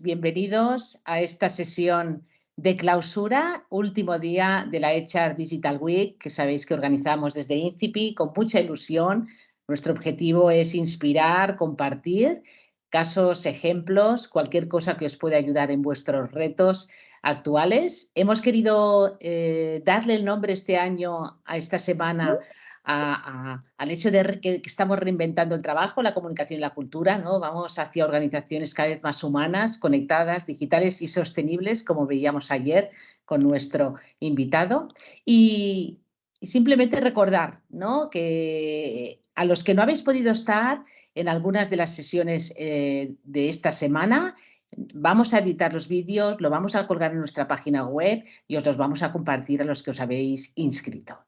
bienvenidos a esta sesión de clausura, último día de la HR Digital Week, que sabéis que organizamos desde INCIPI con mucha ilusión. Nuestro objetivo es inspirar, compartir casos, ejemplos, cualquier cosa que os pueda ayudar en vuestros retos actuales. Hemos querido darle el nombre este año a esta semana al hecho de que estamos reinventando el trabajo, la comunicación y la cultura, ¿no? Vamos hacia organizaciones cada vez más humanas, conectadas, digitales y sostenibles, como veíamos ayer con nuestro invitado. Y simplemente recordar, ¿no?, que a los que no habéis podido estar en algunas de las sesiones de esta semana, vamos a editar los vídeos, lo vamos a colgar en nuestra página web y os los vamos a compartir a los que os habéis inscrito.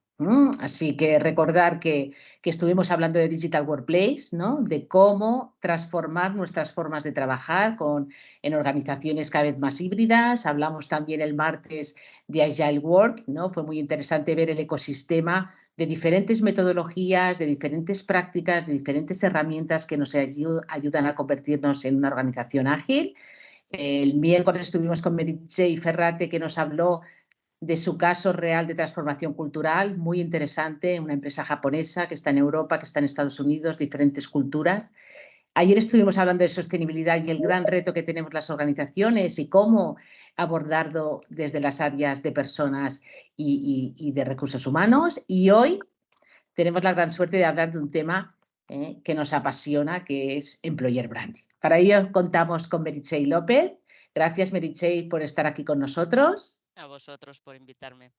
Así que recordar que estuvimos hablando de Digital Workplace, ¿no?, de cómo transformar nuestras formas de trabajar en organizaciones cada vez más híbridas. Hablamos también el martes de Agile Work, ¿no? Fue muy interesante ver el ecosistema de diferentes metodologías, de diferentes prácticas, de diferentes herramientas que nos ayudan a convertirnos en una organización ágil. El miércoles estuvimos con Meritxell Ferrate, que nos habló de su caso real de transformación cultural, muy interesante, una empresa japonesa que está en Europa, que está en Estados Unidos, diferentes culturas. Ayer estuvimos hablando de sostenibilidad y el gran reto que tenemos las organizaciones y cómo abordarlo desde las áreas de personas y de recursos humanos. Y hoy tenemos la gran suerte de hablar de un tema que nos apasiona, que es Employer Branding. Para ello contamos con Meritxell López. Gracias, Meritxell, por estar aquí con nosotros. A vosotros por invitarme.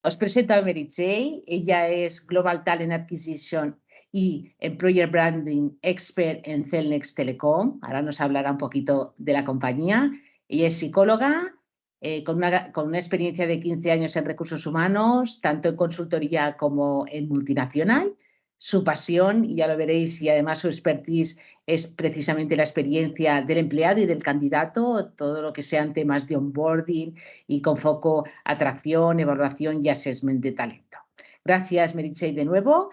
Os presento a Meritxell. Ella es Global Talent Acquisition y Employer Branding Expert en Cellnex Telecom. Ahora nos hablará un poquito de la compañía. Ella es psicóloga con una experiencia de 15 años en recursos humanos, tanto en consultoría como en multinacional. Su pasión, y ya lo veréis, y además su expertise es precisamente la experiencia del empleado y del candidato, todo lo que sean temas de onboarding y con foco atracción, evaluación y assessment de talento. Gracias, Meritxell, de nuevo.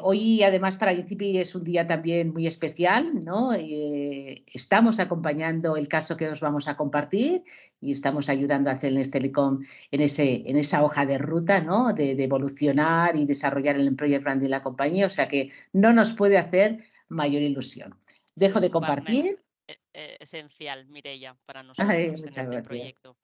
Hoy, además, para INCIPI es un día también muy especial, ¿no? Estamos acompañando el caso que os vamos a compartir y estamos ayudando a Cellnex Telecom en esa hoja de ruta, ¿no?, de evolucionar y desarrollar el employer branding de la compañía, o sea que no nos puede hacer mayor ilusión. Dejo Es de un partner compartir. esencial, Mireia, para Ay, nosotros en muchas este gracias. proyecto.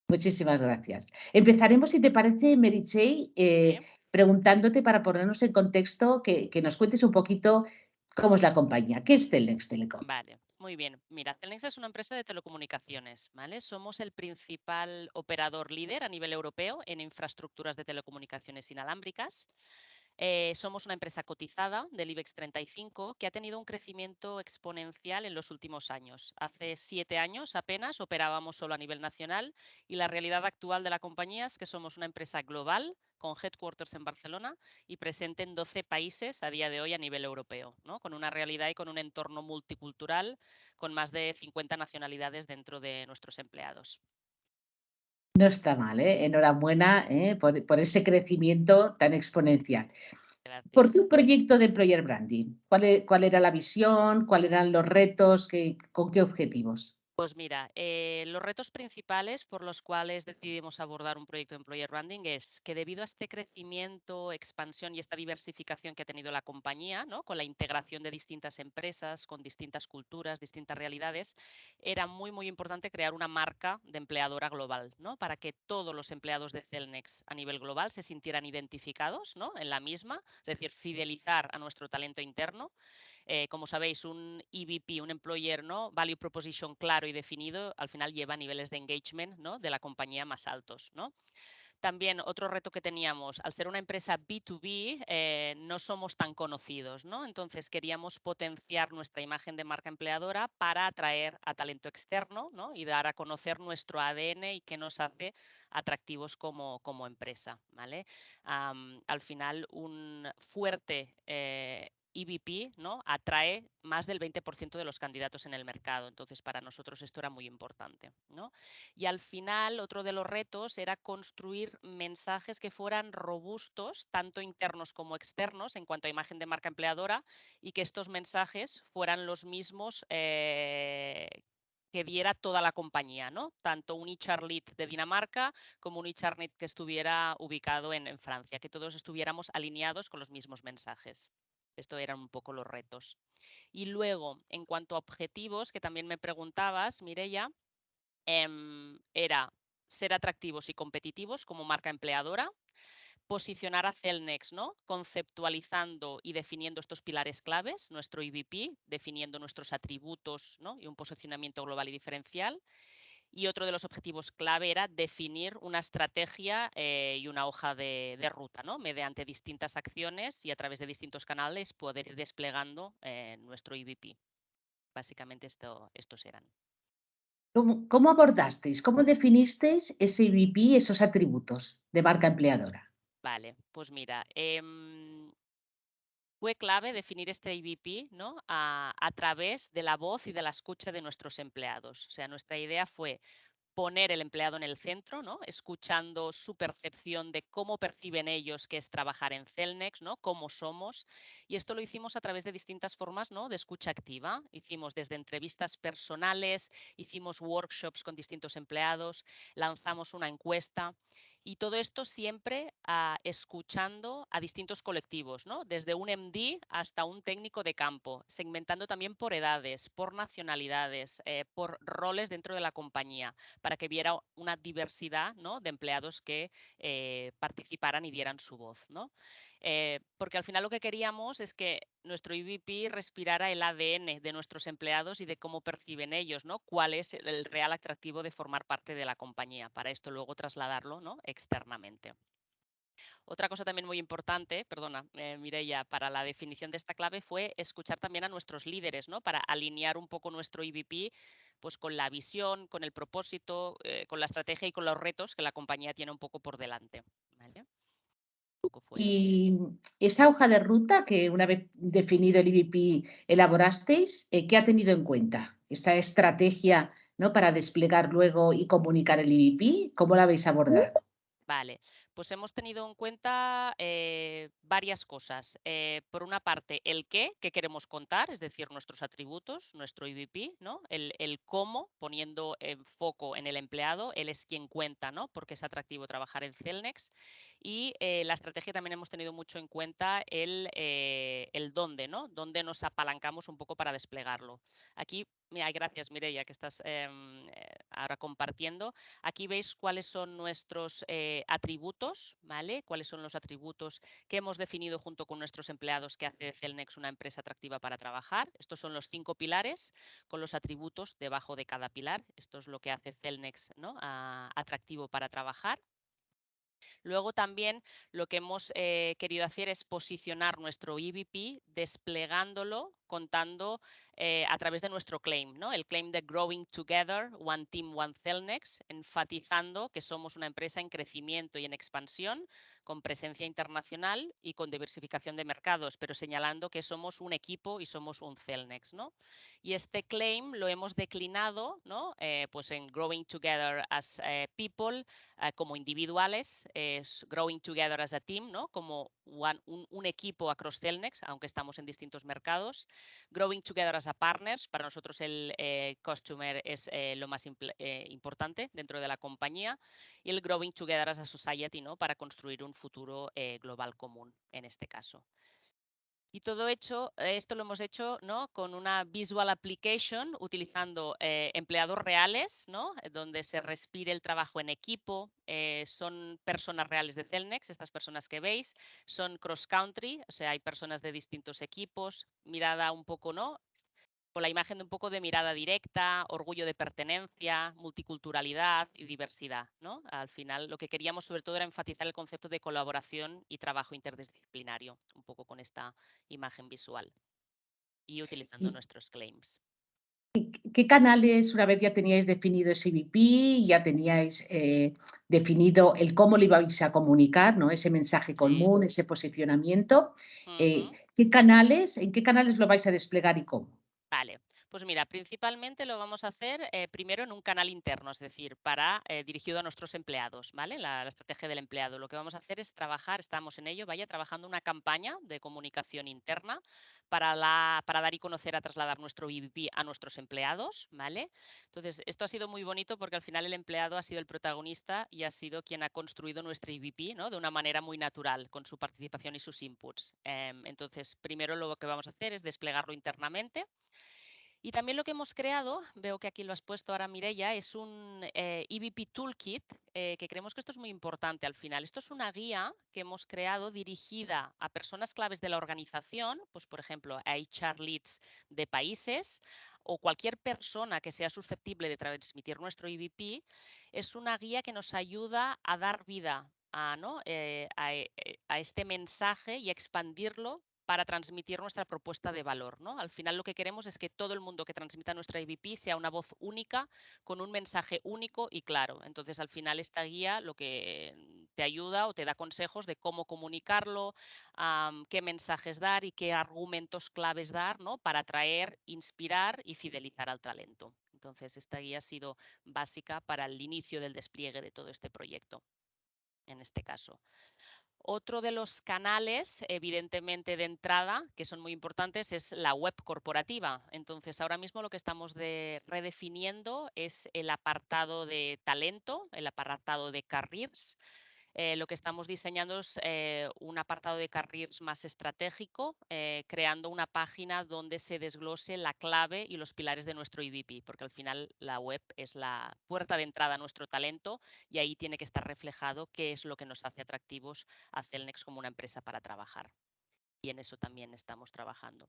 Muchísimas gracias. Empezaremos, si te parece, Meritxell, ¿Sí? preguntándote para ponernos en contexto, que nos cuentes un poquito cómo es la compañía. ¿Qué es Cellnex Telecom? Vale, muy bien. Mira, Cellnex es una empresa de telecomunicaciones, ¿vale? Somos el principal operador líder a nivel europeo en infraestructuras de telecomunicaciones inalámbricas. Somos una empresa cotizada del IBEX 35 que ha tenido un crecimiento exponencial en los últimos años. Hace 7 años apenas operábamos solo a nivel nacional y la realidad actual de la compañía es que somos una empresa global con headquarters en Barcelona y presente en 12 países a día de hoy a nivel europeo, ¿no?, con una realidad y con un entorno multicultural con más de 50 nacionalidades dentro de nuestros empleados. No está mal, ¿eh? Enhorabuena, por ese crecimiento tan exponencial. ¿Por qué Gracias. un proyecto de employer branding? ¿Cuál era la visión? ¿Cuáles eran los retos? ¿Con qué objetivos? Pues mira, los retos principales por los cuales decidimos abordar un proyecto de Employer Branding es que debido a este crecimiento, expansión y esta diversificación que ha tenido la compañía, ¿no?, con la integración de distintas empresas, con distintas culturas, distintas realidades, era muy, muy importante crear una marca de empleadora global, ¿no?, para que todos los empleados de Cellnex a nivel global se sintieran identificados, ¿no?, en la misma, es decir, fidelizar a nuestro talento interno. Como sabéis, un EVP, un employer, ¿no?, value proposition claro y definido, al final lleva niveles de engagement, ¿no?, de la compañía más altos, ¿no? También otro reto que teníamos, al ser una empresa B2B, no somos tan conocidos, ¿no? Entonces queríamos potenciar nuestra imagen de marca empleadora para atraer a talento externo, ¿no?, y dar a conocer nuestro ADN y qué nos hace atractivos como empresa, ¿vale? Al final, un fuerte EVP, ¿no? Atrae más del 20% de los candidatos en el mercado. Entonces, para nosotros esto era muy importante, ¿no? Y al final, otro de los retos era construir mensajes que fueran robustos, tanto internos como externos, en cuanto a imagen de marca empleadora, y que estos mensajes fueran los mismos que diera toda la compañía, ¿no? Tanto un HR Lead de Dinamarca como un HR Lead que estuviera ubicado en Francia, que todos estuviéramos alineados con los mismos mensajes. Esto eran un poco los retos. Y luego, en cuanto a objetivos, que también me preguntabas, Mireia, era ser atractivos y competitivos como marca empleadora, posicionar a Celnex, ¿no? Conceptualizando y definiendo estos pilares claves, nuestro EVP, definiendo nuestros atributos, ¿no? Y un posicionamiento global y diferencial. Y otro de los objetivos clave era definir una estrategia y una hoja de ruta, ¿no? Mediante distintas acciones y a través de distintos canales poder ir desplegando nuestro EVP. Básicamente estos eran. ¿Cómo abordasteis, cómo definisteis ese EVP, esos atributos de marca empleadora? Vale, pues mira, fue clave definir este EVP, ¿no? A través de la voz y de la escucha de nuestros empleados. O sea, nuestra idea fue poner el empleado en el centro, ¿no? Escuchando su percepción de cómo perciben ellos que es trabajar en Celnex, ¿no? Cómo somos. Y esto lo hicimos a través de distintas formas, ¿no? De escucha activa. Hicimos desde entrevistas personales, hicimos workshops con distintos empleados, lanzamos una encuesta. Y todo esto siempre escuchando a distintos colectivos, ¿no? Desde un MD hasta un técnico de campo, segmentando también por edades, por nacionalidades, por roles dentro de la compañía, para que viera una diversidad, ¿no? De empleados que participaran y dieran su voz, ¿no? Porque al final lo que queríamos es que nuestro EVP respirara el ADN de nuestros empleados y de cómo perciben ellos, ¿no? Cuál es el real atractivo de formar parte de la compañía, para esto luego trasladarlo, ¿no? Externamente. Otra cosa también muy importante, perdona, Mireia, para la definición de esta clave fue escuchar también a nuestros líderes, ¿no? Para alinear un poco nuestro EVP pues, con la visión, con el propósito, con la estrategia y con los retos que la compañía tiene un poco por delante. ¿Vale? Un poco fue esto. Y esa hoja de ruta que una vez definido el EVP elaborasteis, ¿qué ha tenido en cuenta? Esa estrategia, ¿no? Para desplegar luego y comunicar el EVP, ¿cómo la habéis abordado? Vale, pues hemos tenido en cuenta varias cosas. Por una parte, el qué queremos contar, es decir, nuestros atributos, nuestro EVP, ¿no? El cómo, poniendo en foco en el empleado, él es quien cuenta, ¿no? Porque es atractivo trabajar en Celnex. Y la estrategia también hemos tenido mucho en cuenta el dónde, ¿no? Dónde nos apalancamos un poco para desplegarlo. Aquí, mira, gracias Mireia, que estás ahora compartiendo. Aquí veis cuáles son nuestros atributos, ¿vale? Cuáles son los atributos que hemos definido junto con nuestros empleados que hace de Celnex una empresa atractiva para trabajar. Estos son los 5 pilares con los atributos debajo de cada pilar. Esto es lo que hace Celnex, ¿no? Atractivo para trabajar. Luego también lo que hemos querido hacer es posicionar nuestro EVP desplegándolo, contando a través de nuestro claim, ¿no? El claim de Growing Together, One Team, One Celnex, enfatizando que somos una empresa en crecimiento y en expansión, con presencia internacional y con diversificación de mercados, pero señalando que somos un equipo y somos un Celnex, ¿no? Y este claim lo hemos declinado, ¿no? Pues en Growing Together as People, como individuales, es Growing Together as a Team, ¿no? Como un equipo across Celnex, aunque estamos en distintos mercados. Growing Together as a Partners, para nosotros el Customer es lo más importante dentro de la compañía. Y el Growing Together as a Society, ¿no? Para construir un futuro global común, en este caso. Y todo esto lo hemos hecho, ¿no? Con una visual application utilizando empleados reales, ¿no? Donde se respire el trabajo en equipo. Son personas reales de Celnex, estas personas que veis. Son cross country, o sea, hay personas de distintos equipos. Mirada un poco, ¿no? Con la imagen de un poco de mirada directa, orgullo de pertenencia, multiculturalidad y diversidad, ¿no? Al final lo que queríamos sobre todo era enfatizar el concepto de colaboración y trabajo interdisciplinario, un poco con esta imagen visual y utilizando ¿Y nuestros claims. qué canales, una vez ya teníais definido ese EVP, ya teníais definido el cómo lo ibais a comunicar, ¿no? Ese mensaje Sí. común, ese posicionamiento? Ujú. en qué canales lo vais a desplegar y cómo? Vale, pues mira, principalmente lo vamos a hacer primero en un canal interno, es decir, dirigido a nuestros empleados, ¿vale? La estrategia del empleado. Lo que vamos a hacer es trabajar, estamos en ello, trabajando una campaña de comunicación interna para dar y conocer, a trasladar nuestro EVP a nuestros empleados, ¿vale? Entonces, esto ha sido muy bonito porque al final el empleado ha sido el protagonista y ha sido quien ha construido nuestro EVP, ¿no? De una manera muy natural, con su participación y sus inputs. Entonces, primero lo que vamos a hacer es desplegarlo internamente. Y también lo que hemos creado, veo que aquí lo has puesto ahora, Mireia, es un EVP Toolkit, que creemos que esto es muy importante al final. Esto es una guía que hemos creado dirigida a personas claves de la organización, pues por ejemplo, a HR leads de países o cualquier persona que sea susceptible de transmitir nuestro EVP. Es una guía que nos ayuda a dar vida a, ¿no? A este mensaje y a expandirlo para transmitir nuestra propuesta de valor, ¿no? Al final lo que queremos es que todo el mundo que transmita nuestra EVP sea una voz única, con un mensaje único y claro. Entonces, al final esta guía lo que te ayuda o te da consejos de cómo comunicarlo, qué mensajes dar y qué argumentos claves dar, ¿no? Para atraer, inspirar y fidelizar al talento. Entonces, esta guía ha sido básica para el inicio del despliegue de todo este proyecto, en este caso. Otro de los canales, evidentemente de entrada, que son muy importantes, es la web corporativa. Entonces, ahora mismo lo que estamos redefiniendo es el apartado de talento, el apartado de careers. Lo que estamos diseñando es un apartado de careers más estratégico, creando una página donde se desglose la clave y los pilares de nuestro EVP, porque al final la web es la puerta de entrada a nuestro talento y ahí tiene que estar reflejado qué es lo que nos hace atractivos a Cellnex como una empresa para trabajar. Y en eso también estamos trabajando.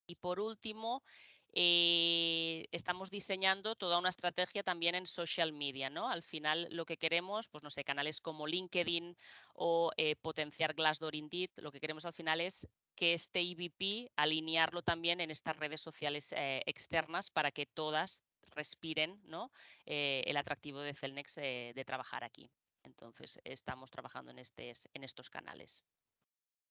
Y por último, estamos diseñando toda una estrategia también en social media, ¿no? Al final lo que queremos, pues no sé, canales como LinkedIn o potenciar Glassdoor, Indeed, lo que queremos al final es que este EVP alinearlo también en estas redes sociales externas para que todas respiren, ¿no? El atractivo de Cellnex de trabajar aquí. Entonces, estamos trabajando en estos canales.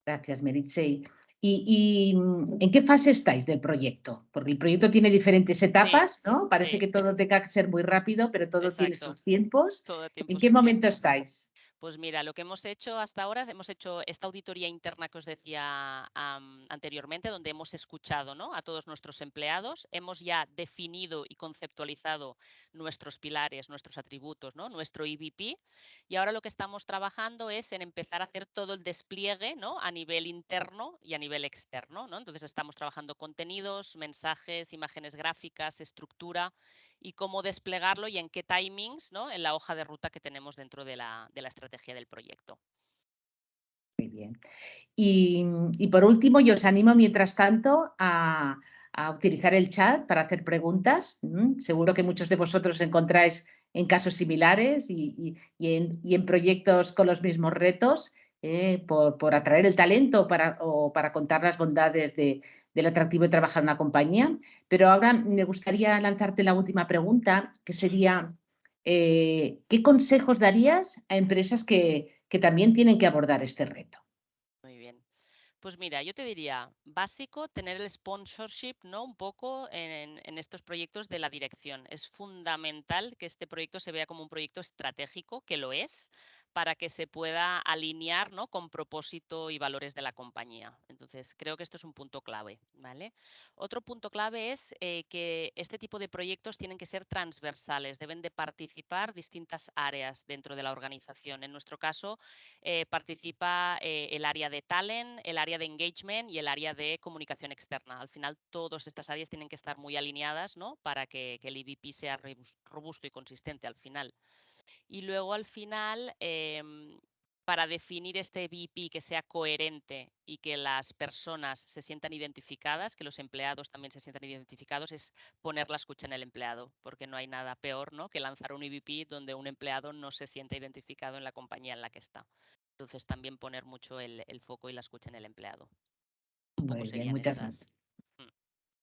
Gracias, Meritxell. ¿En qué fase estáis del proyecto? Porque el proyecto tiene diferentes Sí, etapas, ¿no? Parece sí, que todo tenga que ser muy rápido, pero todo tiene exacto. sus tiempos. Todo ¿En tiempo qué su momento tiempo. estáis? Pues mira, lo que hemos hecho hasta ahora, hemos hecho esta auditoría interna que os decía anteriormente, donde hemos escuchado, ¿no? A todos nuestros empleados, hemos ya definido y conceptualizado nuestros pilares, nuestros atributos, ¿no? Nuestro EVP, y ahora lo que estamos trabajando es en empezar a hacer todo el despliegue, ¿no? A nivel interno y a nivel externo, ¿no? Entonces estamos trabajando contenidos, mensajes, imágenes gráficas, estructura y cómo desplegarlo y en qué timings, ¿no? En la hoja de ruta que tenemos dentro de la estrategia del proyecto. Muy bien. Y por último, yo os animo, mientras tanto, a utilizar el chat para hacer preguntas. Seguro que muchos de vosotros encontráis en casos similares y en proyectos con los mismos retos, por atraer el talento o para contar las bondades del atractivo de trabajar en una compañía. Pero ahora me gustaría lanzarte la última pregunta, que sería, ¿qué consejos darías a empresas que también tienen que abordar este reto? Muy bien. Pues mira, yo te diría, básico, tener el sponsorship, ¿no? Un poco en estos proyectos de la dirección. Es fundamental que este proyecto se vea como un proyecto estratégico, que lo es, para que se pueda alinear, ¿no? Con propósito y valores de la compañía. Entonces, creo que esto es un punto clave, ¿vale? Otro punto clave es que este tipo de proyectos tienen que ser transversales, deben de participar distintas áreas dentro de la organización. En nuestro caso, participa el área de talent, el área de engagement y el área de comunicación externa. Al final, todas estas áreas tienen que estar muy alineadas, ¿no? Para que el EVP sea robusto y consistente al final. Y luego al final, para definir este EVP que sea coherente y que las personas se sientan identificadas, que los empleados también se sientan identificados, es poner la escucha en el empleado, porque no hay nada peor, ¿no? Que lanzar un EVP donde un empleado no se siente identificado en la compañía en la que está. Entonces también poner mucho el foco y la escucha en el empleado. Un poco Muy bien, serían muchas estas. gracias.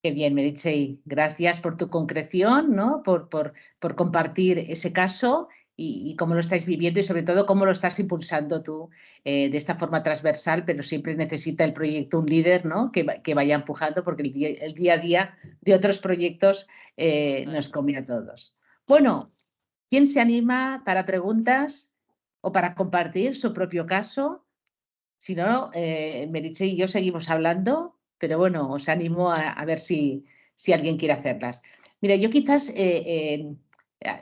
Qué bien, Meritxell. Gracias por tu concreción, ¿no? Por compartir ese caso y cómo lo estáis viviendo y sobre todo cómo lo estás impulsando tú de esta forma transversal, pero siempre necesita el proyecto un líder, ¿no? Que vaya empujando porque el día a día de otros proyectos Total. nos come a todos. Ujú. Bueno, ¿quién se anima para preguntas o para compartir su propio caso? Si no, Meritxell y yo seguimos hablando, pero bueno, os animo a ver si alguien quiere hacerlas. Mira, yo quizás,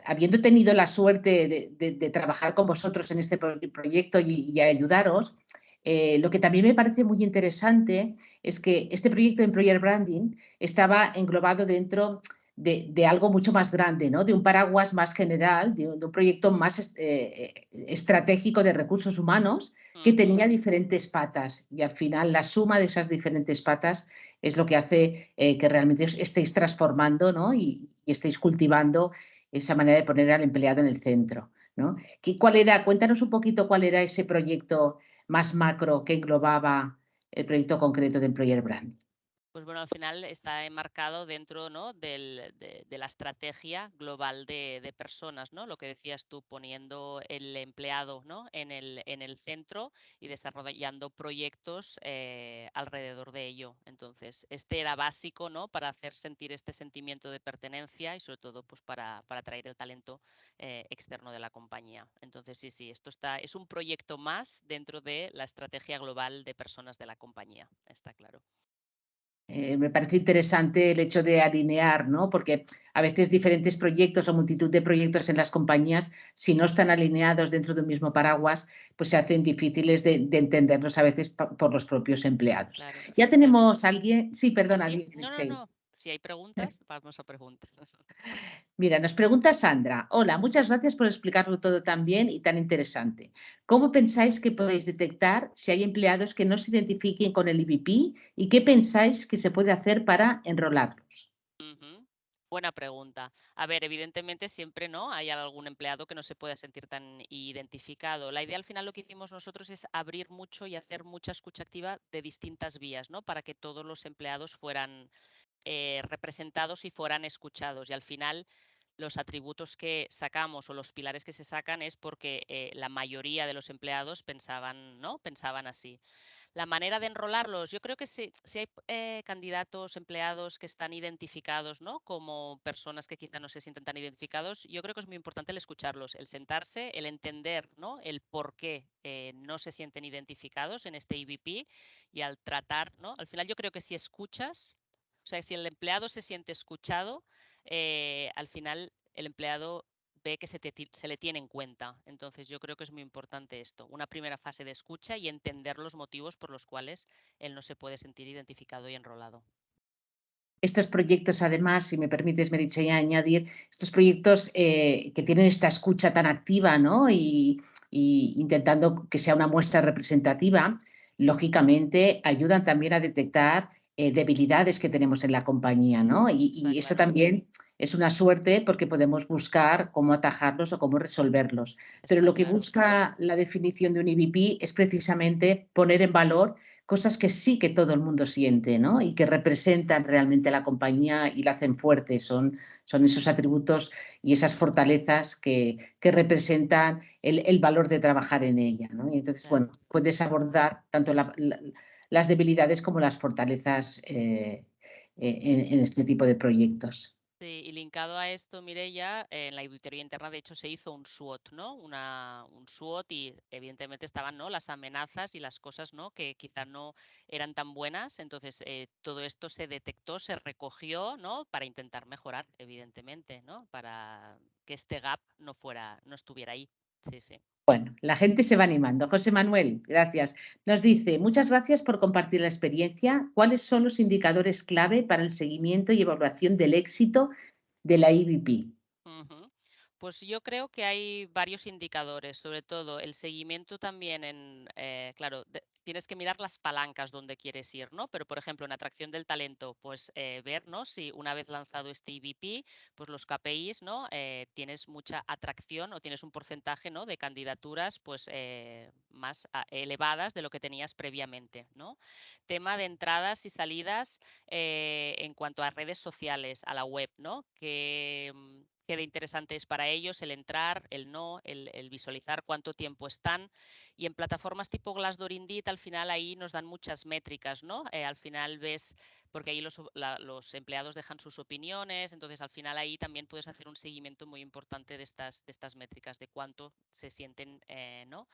habiendo tenido la suerte de trabajar con vosotros en este proyecto y ayudaros, lo que también me parece muy interesante es que este proyecto de Employer Branding estaba englobado dentro de algo mucho más grande, ¿no? De un paraguas más general, de un proyecto más estratégico de recursos humanos que Ujú. tenía diferentes patas y al final la suma de esas diferentes patas es lo que hace que realmente os estéis transformando, ¿no? Y estéis cultivando esa manera de poner al empleado en el centro, ¿no? ¿Cuál era? Cuéntanos un poquito cuál era ese proyecto más macro que englobaba el proyecto concreto de Employer Brand. Pues bueno, al final está enmarcado dentro, ¿no? De la estrategia global de personas, ¿no? Lo que decías tú, poniendo el empleado, ¿no? En el centro y desarrollando proyectos alrededor de ello. Entonces, este era básico, ¿no? Para hacer sentir este sentimiento de pertenencia y sobre todo, pues para atraer el talento externo de la compañía. Entonces, sí, sí, es un proyecto más dentro de la estrategia global de personas de la compañía, está claro. Me parece interesante el hecho de alinear, ¿no? Porque a veces diferentes proyectos o multitud de proyectos en las compañías, si no están alineados dentro de un mismo paraguas, pues se hacen difíciles de entenderlos a veces por los propios empleados. Claro. Ya Pero tenemos a alguien, sí, perdona, sí, no, no, Meritxell. no. Si hay preguntas, vamos a preguntar. Mira, nos pregunta Sandra. Hola, muchas gracias por explicarlo todo tan bien y tan interesante. ¿Cómo pensáis que podéis detectar si hay empleados que no se identifiquen con el IBP y qué pensáis que se puede hacer para enrolarlos? Ujú. Buena pregunta. A ver, evidentemente siempre, ¿no? Hay algún empleado que no se pueda sentir tan identificado. La idea al final lo que hicimos nosotros es abrir mucho y hacer mucha escucha activa de distintas vías, ¿no? Para que todos los empleados fueran representados y fueran escuchados. Y al final los atributos que sacamos o los pilares que se sacan es porque la mayoría de los empleados pensaban, ¿no? Pensaban así. La manera de enrolarlos, yo creo que si hay candidatos, empleados que están identificados, ¿no? Como personas que quizá no se sienten tan identificados, yo creo que es muy importante el escucharlos, el sentarse, el entender, ¿no? El por qué no se sienten identificados en este IBP y al tratar, ¿no? Al final yo creo que si escuchas, o sea, si el empleado se siente escuchado, al final el empleado ve que se le tiene en cuenta. Entonces, yo creo que es muy importante esto, una primera fase de escucha y entender los motivos por los cuales él no se puede sentir identificado y enrolado. Estos proyectos, además, si me permites, Meritxell, añadir, estos proyectos que tienen esta escucha tan activa, ¿no? Y intentando que sea una muestra representativa, lógicamente ayudan también a detectar debilidades que tenemos en la compañía, ¿no? Está Y eso claro, también es una suerte porque podemos buscar cómo atajarlos o cómo resolverlos. Pero está lo que claro. busca la definición de un IBP es precisamente poner en valor cosas que sí que todo el mundo siente, ¿no? Y que representan realmente a la compañía y la hacen fuerte. Son esos atributos y esas fortalezas que representan el valor de trabajar en ella, ¿no? Y entonces, bueno, Claro. puedes abordar tanto las debilidades como las fortalezas en este tipo de proyectos. Sí, y linkado a esto, Mireia, en la auditoría interna, de hecho, se hizo un SWOT, ¿no? Un SWOT y evidentemente estaban, ¿no? Las amenazas y las cosas, ¿no? Que quizá no eran tan buenas. Entonces, todo esto se detectó, se recogió, ¿no? Para intentar mejorar, evidentemente, ¿no? Para que este gap no estuviera ahí. Sí, sí. Bueno, la gente se va animando. José Manuel, gracias. Nos dice, muchas gracias por compartir la experiencia. ¿Cuáles son los indicadores clave para el seguimiento y evaluación del éxito de la IBP? Ujú. Pues yo creo que hay varios indicadores, sobre todo el seguimiento también claro, tienes que mirar las palancas donde quieres ir, ¿no? Pero, por ejemplo, en atracción del talento, pues ver, ¿no? Si una vez lanzado este IBP, pues los KPIs, ¿no? Tienes mucha atracción o tienes un porcentaje, ¿no? De candidaturas, pues más elevadas de lo que tenías previamente, ¿no? Tema de entradas y salidas en cuanto a redes sociales, a la web, ¿no? qué de interesante es para ellos el entrar, el no, el visualizar cuánto tiempo están. Y en plataformas tipo Glassdoor, Indeed, al final ahí nos dan muchas métricas, ¿no? Al final ves, porque ahí los empleados dejan sus opiniones, entonces al final ahí también puedes hacer un seguimiento muy importante de estas métricas, de cuánto se sienten ¿no?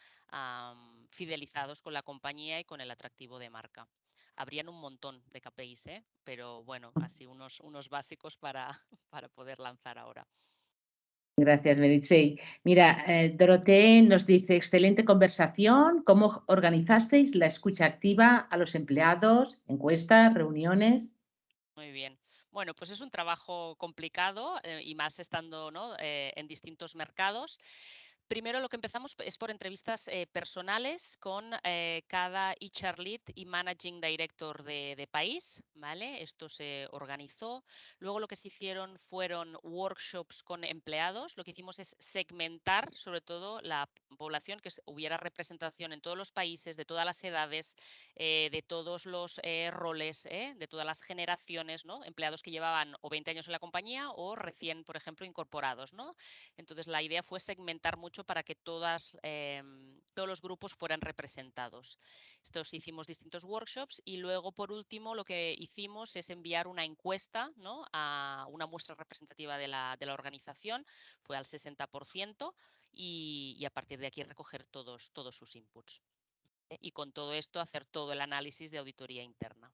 Fidelizados con la compañía y con el atractivo de marca. Habrían un montón de KPIs, pero bueno, así unos básicos para, para poder lanzar ahora. Gracias, Meritxell. Mira, Dorotea nos dice, excelente conversación. ¿Cómo organizasteis la escucha activa a los empleados? ¿Encuestas, reuniones? Muy bien. Bueno, pues es un trabajo complicado y más estando, ¿no? En distintos mercados. Primero lo que empezamos es por entrevistas personales con cada HR Lead y Managing Director de país, ¿vale? Esto se organizó. Luego lo que se hicieron fueron workshops con empleados. Lo que hicimos es segmentar sobre todo la población, que hubiera representación en todos los países, de todas las edades, de todos los roles, de todas las generaciones, ¿no? Empleados que llevaban o 20 años en la compañía o recién, por ejemplo, incorporados, ¿no? Entonces la idea fue segmentar mucho para que todos los grupos fueran representados. Estos hicimos distintos workshops y luego por último lo que hicimos es enviar una encuesta, ¿no? A una muestra representativa de la organización, fue al 60% y a partir de aquí recoger todos sus inputs. Y con todo esto hacer todo el análisis de auditoría interna.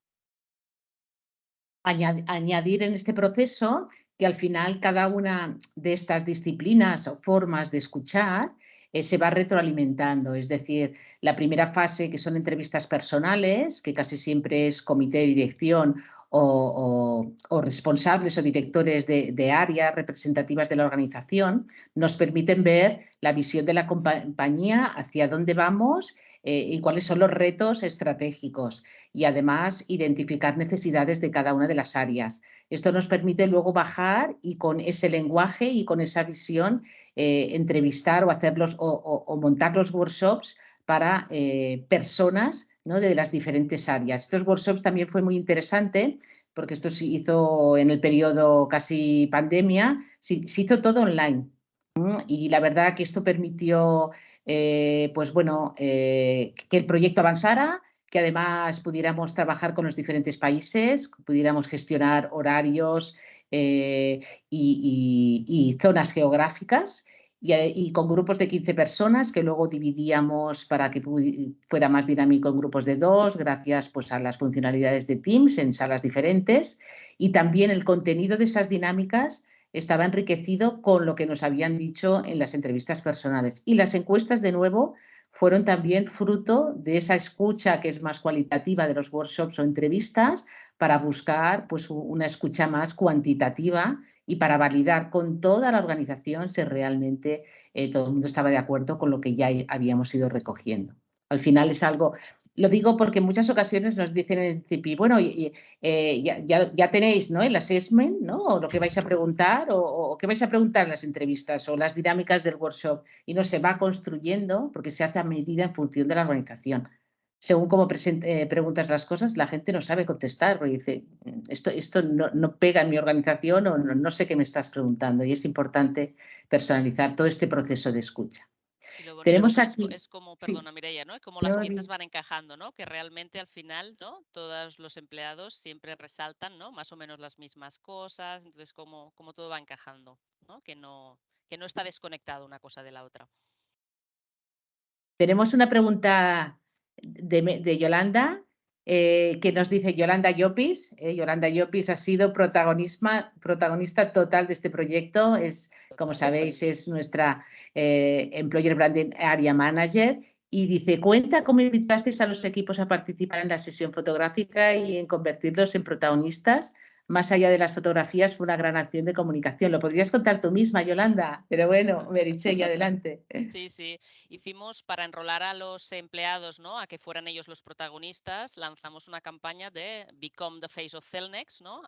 Añadir en este proceso que al final cada una de estas disciplinas o formas de escuchar se va retroalimentando. Es decir, la primera fase, que son entrevistas personales, que casi siempre es comité de dirección o responsables o directores de áreas representativas de la organización, nos permiten ver la visión de la compañía, hacia dónde vamos y cuáles son los retos estratégicos y además identificar necesidades de cada una de las áreas. Esto nos permite luego bajar y con ese lenguaje y con esa visión entrevistar o hacerlos o montar los workshops para personas, ¿no? De las diferentes áreas. Estos workshops también fue muy interesante porque esto se hizo en el periodo casi pandemia, se hizo todo online. Y la verdad que esto permitió pues bueno, que el proyecto avanzara, que además pudiéramos trabajar con los diferentes países, pudiéramos gestionar horarios y zonas geográficas y con grupos de 15 personas que luego dividíamos para que fuera más dinámico en grupos de 2, gracias pues, a las funcionalidades de Teams en salas diferentes. Y también el contenido de esas dinámicas estaba enriquecido con lo que nos habían dicho en las entrevistas personales. Y las encuestas, de nuevo, fueron también fruto de esa escucha que es más cualitativa de los workshops o entrevistas para buscar pues, una escucha más cuantitativa y para validar con toda la organización si realmente todo el mundo estaba de acuerdo con lo que ya habíamos ido recogiendo. Al final es algo, lo digo porque en muchas ocasiones nos dicen en CIPI, bueno, ya tenéis, ¿no? El assessment, ¿no? O lo que vais a preguntar o qué vais a preguntar en las entrevistas o las dinámicas del workshop y no se va construyendo porque se hace a medida en función de la organización. Según cómo preguntas las cosas, la gente no sabe contestar porque dice, esto no pega en mi organización o no sé qué me estás preguntando y es importante personalizar todo este proceso de escucha. Y lo bonito Tenemos aquí, es como, sí, perdona Mireia, ¿no? Como las no, piezas van encajando, ¿no? Que realmente al final, ¿no? Todos los empleados siempre resaltan, ¿no? Más o menos las mismas cosas, entonces como todo va encajando, ¿no? Que no está desconectado una cosa de la otra. tenemos una pregunta de Yolanda, que nos dice Yolanda Llopis. Yolanda Llopis ha sido protagonista total de este proyecto. Como sabéis, es nuestra Employer Branding Area Manager. Y dice, cuenta cómo invitasteis a los equipos a participar en la sesión fotográfica y en convertirlos en protagonistas. Más allá de las fotografías, fue una gran acción de comunicación. Lo podrías contar tú misma, Yolanda, pero bueno, Meritxell, adelante. Sí, sí. Hicimos para enrolar a los empleados, ¿no? A que fueran ellos los protagonistas, lanzamos una campaña de Become the Face of Cellnex, ¿no?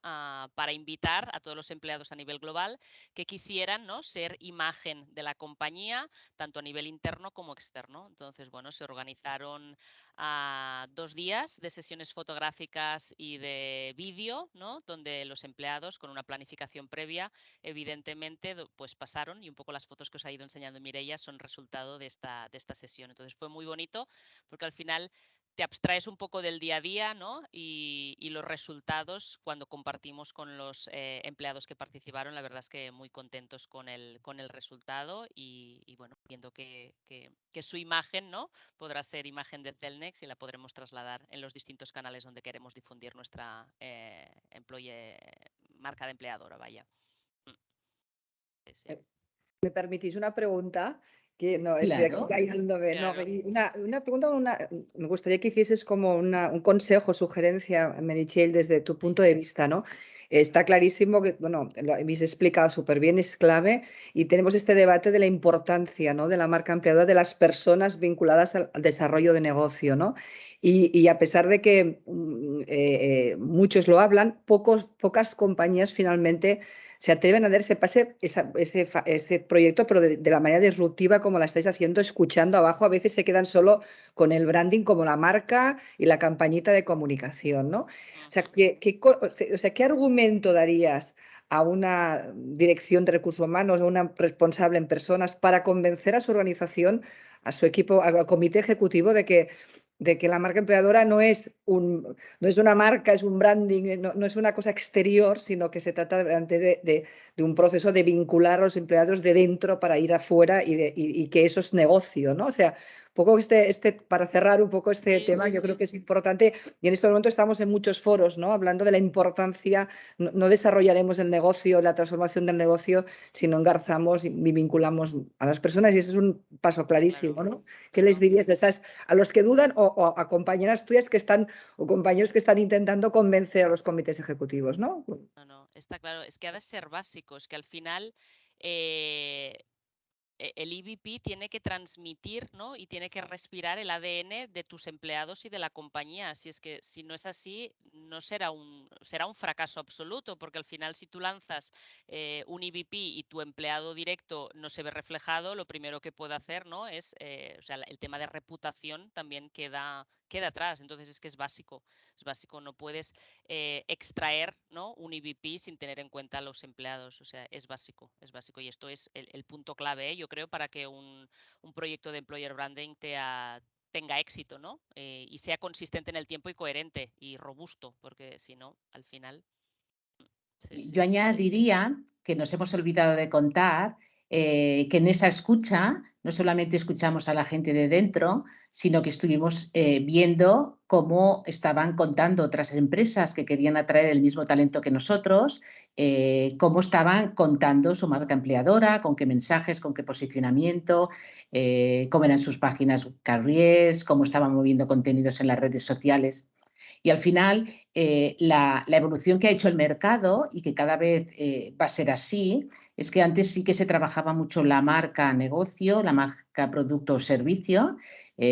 Para invitar a todos los empleados a nivel global que quisieran, ¿no? Ser imagen de la compañía, tanto a nivel interno como externo. Entonces, bueno, se organizaron 2 días de sesiones fotográficas y de vídeo, ¿no? Donde de los empleados con una planificación previa, evidentemente pues pasaron, y un poco las fotos que os ha ido enseñando Mireia son resultado de esta sesión. Entonces fue muy bonito porque al final te abstraes un poco del día a día, ¿no? Y los resultados, cuando compartimos con los empleados que participaron, la verdad es que muy contentos con el resultado y bueno, viendo que su imagen, ¿no?, podrá ser imagen de Celnex y la podremos trasladar en los distintos canales donde queremos difundir nuestra marca de empleadora, vaya. Sí, sí. ¿Me permitís una pregunta? Que no, estoy aquí Claro. callándome. No, Claro. una pregunta, me gustaría que hicieses como un consejo, sugerencia, Meritxell, desde tu punto de vista, ¿no? Está clarísimo que, bueno, lo habéis explicado súper bien, es clave, y tenemos este debate de la importancia, ¿no?, de la marca empleadora, de las personas vinculadas al desarrollo de negocio, ¿no? Y a pesar de que muchos lo hablan, pocas compañías finalmente se atreven a dar ese proyecto, pero de la manera disruptiva como la estáis haciendo, escuchando abajo. A veces se quedan solo con el branding como la marca y la campañita de comunicación, ¿no? O sea, ¿qué argumento darías a una dirección de recursos humanos, a una responsable en personas, para convencer a su organización, a su equipo, al comité ejecutivo, de que la marca empleadora no es una marca, es un branding, no es una cosa exterior, sino que se trata de un proceso de vincular a los empleados de dentro para ir afuera y que eso es negocio, ¿no? O sea, un poco para cerrar un poco este tema, yo creo que es importante, y en este momento estamos en muchos foros, ¿no?, hablando de la importancia. No desarrollaremos el negocio, la transformación del negocio, si no engarzamos y vinculamos a las personas, y ese es un paso clarísimo, ¿no? ¿Qué les dirías a los que dudan, o a compañeras tuyas o compañeros que están intentando convencer a los comités ejecutivos, ¿no? No, está claro. Es que ha de ser básico. Es que al final el EVP tiene que transmitir, ¿no?, y tiene que respirar el ADN de tus empleados y de la compañía. Si es que si no es así, no será un fracaso absoluto, porque al final, si tú lanzas un EVP y tu empleado directo no se ve reflejado, lo primero que puede hacer, ¿no?, es, o sea, el tema de reputación también queda atrás. Entonces es que es básico, no puedes extraer, ¿no?, un EVP sin tener en cuenta a los empleados. O sea, es básico, y esto es el punto clave, yo creo, para que un proyecto de employer branding tenga éxito, ¿no? Y sea consistente en el tiempo y coherente y robusto, porque si no, al final... Sí. Yo añadiría que nos hemos olvidado de contar que en esa escucha no solamente escuchamos a la gente de dentro, sino que estuvimos viendo cómo estaban contando otras empresas que querían atraer el mismo talento que nosotros, cómo estaban contando su marca empleadora, con qué mensajes, con qué posicionamiento, cómo eran sus páginas careers, cómo estaban moviendo contenidos en las redes sociales. Y al final, la evolución que ha hecho el mercado, y que cada vez va a ser así, es que antes sí que se trabajaba mucho la marca negocio, la marca producto o servicio,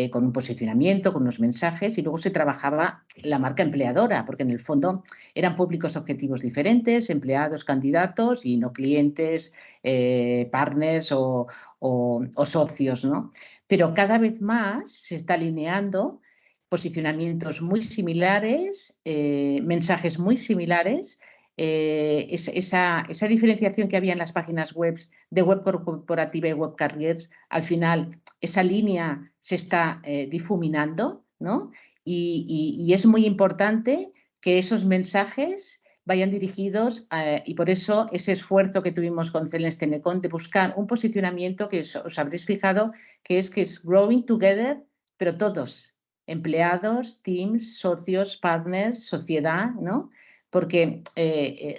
con un posicionamiento, con unos mensajes, y luego se trabajaba la marca empleadora, porque en el fondo eran públicos objetivos diferentes, empleados, candidatos, y no clientes, partners o socios, ¿no? Pero cada vez más se está alineando posicionamientos muy similares, mensajes muy similares. Esa diferenciación que había en las páginas web de web corporativa y web careers, al final esa línea se está difuminando, ¿no? Y es muy importante que esos mensajes vayan dirigidos y por eso ese esfuerzo que tuvimos con Celnex Telecom de buscar un posicionamiento que os habréis fijado que es growing together, pero todos, empleados, teams, socios, partners, sociedad, ¿no? Porque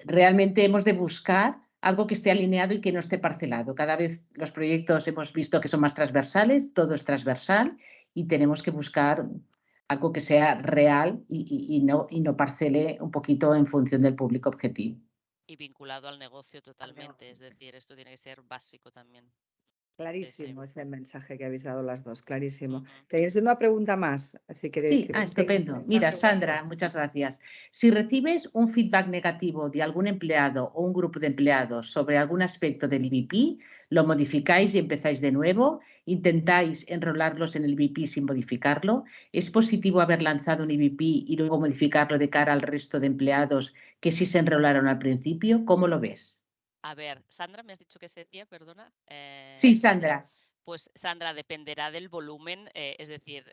realmente hemos de buscar algo que esté alineado y que no esté parcelado. Cada vez los proyectos hemos visto que son más transversales, todo es transversal, y tenemos que buscar algo que sea real y no parcele un poquito en función del público objetivo. Y vinculado al negocio totalmente, es decir, esto tiene que ser básico también. Clarísimo ese mensaje que habéis dado las dos, clarísimo. Ujú. Tenéis una pregunta más, si queréis. Sí, estupendo. Mira, Sandra, muchas gracias. Si recibes un feedback negativo de algún empleado o un grupo de empleados sobre algún aspecto del IBP, lo modificáis y empezáis de nuevo, intentáis enrolarlos en el IBP sin modificarlo. ¿Es positivo haber lanzado un IBP y luego modificarlo de cara al resto de empleados que sí se enrolaron al principio? ¿Cómo lo ves? A ver, Sandra, ¿me has dicho que se decía, perdona? Sí, Sandra. Pues Sandra, dependerá del volumen, es decir,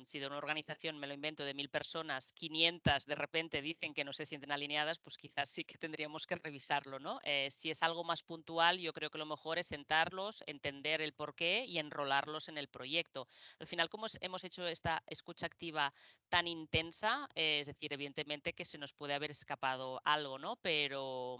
si de una organización, me lo invento, de 1000 personas, 500 de repente dicen que no se sienten alineadas, pues quizás sí que tendríamos que revisarlo, ¿no? Si es algo más puntual, yo creo que lo mejor es sentarlos, entender el porqué y enrolarlos en el proyecto. Al final, como hemos hecho esta escucha activa tan intensa, es decir, evidentemente que se nos puede haber escapado algo, ¿no? Pero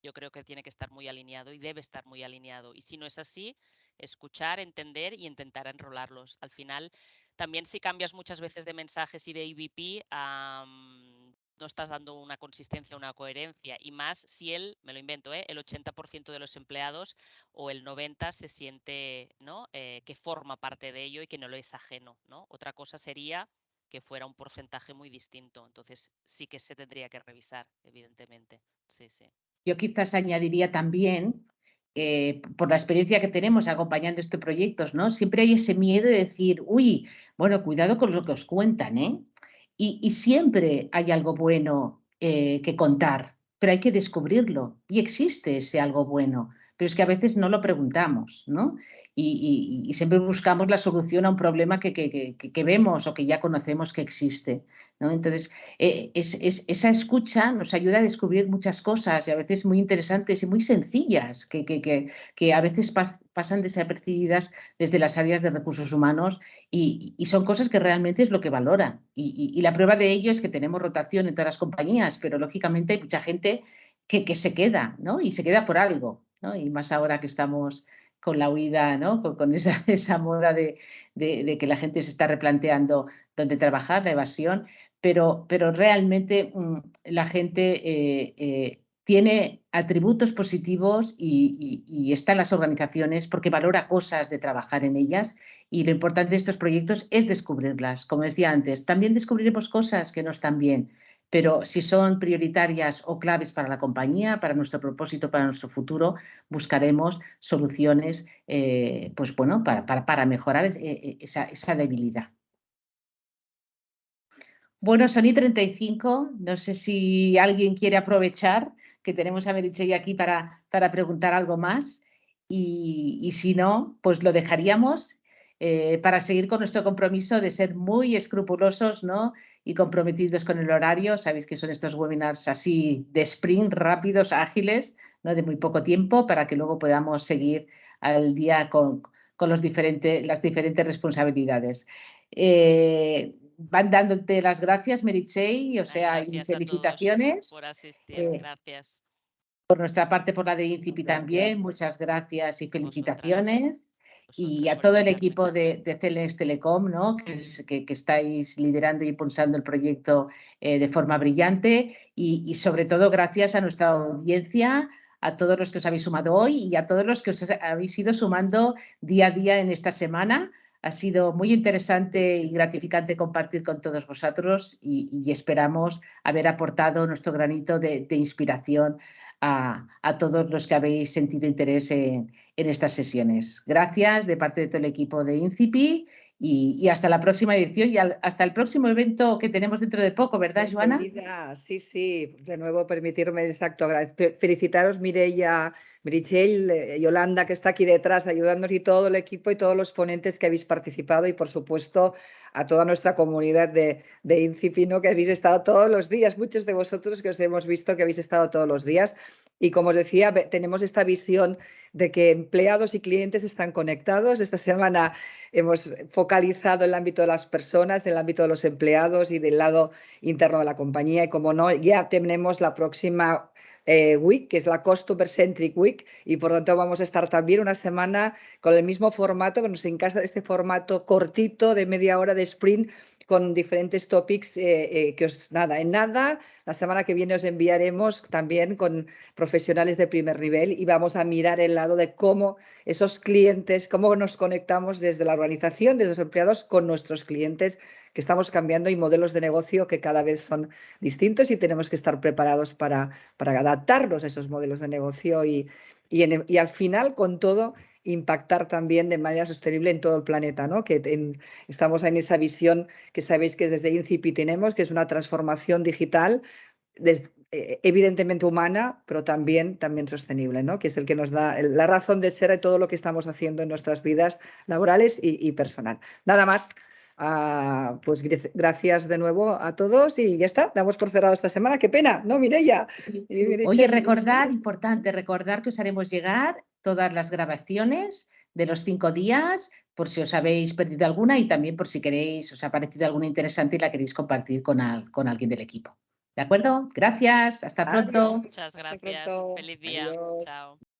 yo creo que tiene que estar muy alineado y debe estar muy alineado. Y si no es así, escuchar, entender y intentar enrolarlos. Al final, también si cambias muchas veces de mensajes y de EVP, no estás dando una consistencia, una coherencia. Y más si me lo invento, el 80% de los empleados o el 90% se siente, ¿no? Que forma parte de ello y que no lo es ajeno, ¿no? Otra cosa sería que fuera un porcentaje muy distinto. Entonces sí que se tendría que revisar, evidentemente. Sí, sí. Yo quizás añadiría también, por la experiencia que tenemos acompañando estos proyectos, ¿no? Siempre hay ese miedo de decir, uy, bueno, cuidado con lo que os cuentan, ¿eh? Y siempre hay algo bueno que contar, pero hay que descubrirlo. Y existe ese algo bueno, pero es que a veces no lo preguntamos, ¿no? Y siempre buscamos la solución a un problema que vemos o que ya conocemos que existe, ¿no? Entonces, esa escucha nos ayuda a descubrir muchas cosas y a veces muy interesantes y muy sencillas que a veces pasan desapercibidas desde las áreas de recursos humanos y son cosas que realmente es lo que valoran. Y la prueba de ello es que tenemos rotación en todas las compañías, pero lógicamente hay mucha gente que se queda, ¿no? Y se queda por algo, ¿no? Y más ahora que estamos con la huida, ¿no? Con esa moda de que la gente se está replanteando dónde trabajar, la evasión, pero realmente la gente tiene atributos positivos y está en las organizaciones porque valora cosas de trabajar en ellas y lo importante de estos proyectos es descubrirlas. Como decía antes, también descubriremos cosas que no están bien, pero si son prioritarias o claves para la compañía, para nuestro propósito, para nuestro futuro, buscaremos soluciones pues bueno, para mejorar esa debilidad. Bueno, son y 35. No sé si alguien quiere aprovechar que tenemos a Meritxell aquí para preguntar algo más y si no, pues lo dejaríamos para seguir con nuestro compromiso de ser muy escrupulosos, ¿no? Y comprometidos con el horario. Sabéis que son estos webinars así de sprint, rápidos, ágiles, ¿no? De muy poco tiempo para que luego podamos seguir al día con las diferentes responsabilidades. Van dándote las gracias, Meritxell, o sea, y Gracias a todos felicitaciones. por asistir. Gracias. Por nuestra parte, por la de INCIPI Gracias. también, muchas gracias y Vosotras. felicitaciones. Y Vosotras a por todo el invitarme. equipo de Celnex Telecom, ¿no? que estáis liderando y impulsando el proyecto de forma brillante y sobre todo gracias a nuestra audiencia, a todos los que os habéis sumado hoy y a todos los que os habéis ido sumando día a día en esta semana. Ha sido muy interesante y gratificante compartir con todos vosotros y esperamos haber aportado nuestro granito de inspiración a todos los que habéis sentido interés en estas sesiones. Gracias de parte de todo el equipo de INCIPI y hasta la próxima edición y hasta el próximo evento que tenemos dentro de poco, ¿verdad, Joana? Sí, sí, de nuevo permitirme, exacto, felicitaros Mireia, Meritxell, Yolanda que está aquí detrás ayudándonos y todo el equipo y todos los ponentes que habéis participado y por supuesto a toda nuestra comunidad de INCIPI, ¿no? Que habéis estado todos los días, muchos de vosotros que os hemos visto que habéis estado todos los días y como os decía, tenemos esta visión de que empleados y clientes están conectados. Esta semana hemos focalizado el ámbito de las personas, el ámbito de los empleados y del lado interno de la compañía y como no, ya tenemos la próxima week, que es la Customer Centric Week y por tanto vamos a estar también una semana con el mismo formato, que nos encanta este formato cortito de media hora de sprint con diferentes topics que en nada, la semana que viene os enviaremos también con profesionales de primer nivel y vamos a mirar el lado de cómo esos clientes, cómo nos conectamos desde la organización, desde los empleados con nuestros clientes, que estamos cambiando y modelos de negocio que cada vez son distintos y tenemos que estar preparados para adaptarnos a esos modelos de negocio y al final, con todo, impactar también de manera sostenible en todo el planeta, ¿no? Estamos en esa visión que sabéis que desde INCIPI tenemos, que es una transformación digital, evidentemente humana, pero también sostenible, ¿no? Que es el que nos da la razón de ser de todo lo que estamos haciendo en nuestras vidas laborales y personal. Nada más. Pues gracias de nuevo a todos y ya está, damos por cerrado esta semana. Qué pena, ¿no, Mireia? Sí. Mireia, Oye, importante, recordar que os haremos llegar todas las grabaciones de los 5 días, por si os habéis perdido alguna y también por si queréis, os ha parecido alguna interesante y la queréis compartir con alguien del equipo. ¿De acuerdo? Gracias, hasta pronto. Muchas Hasta gracias. pronto. Feliz día. Adiós. Chao.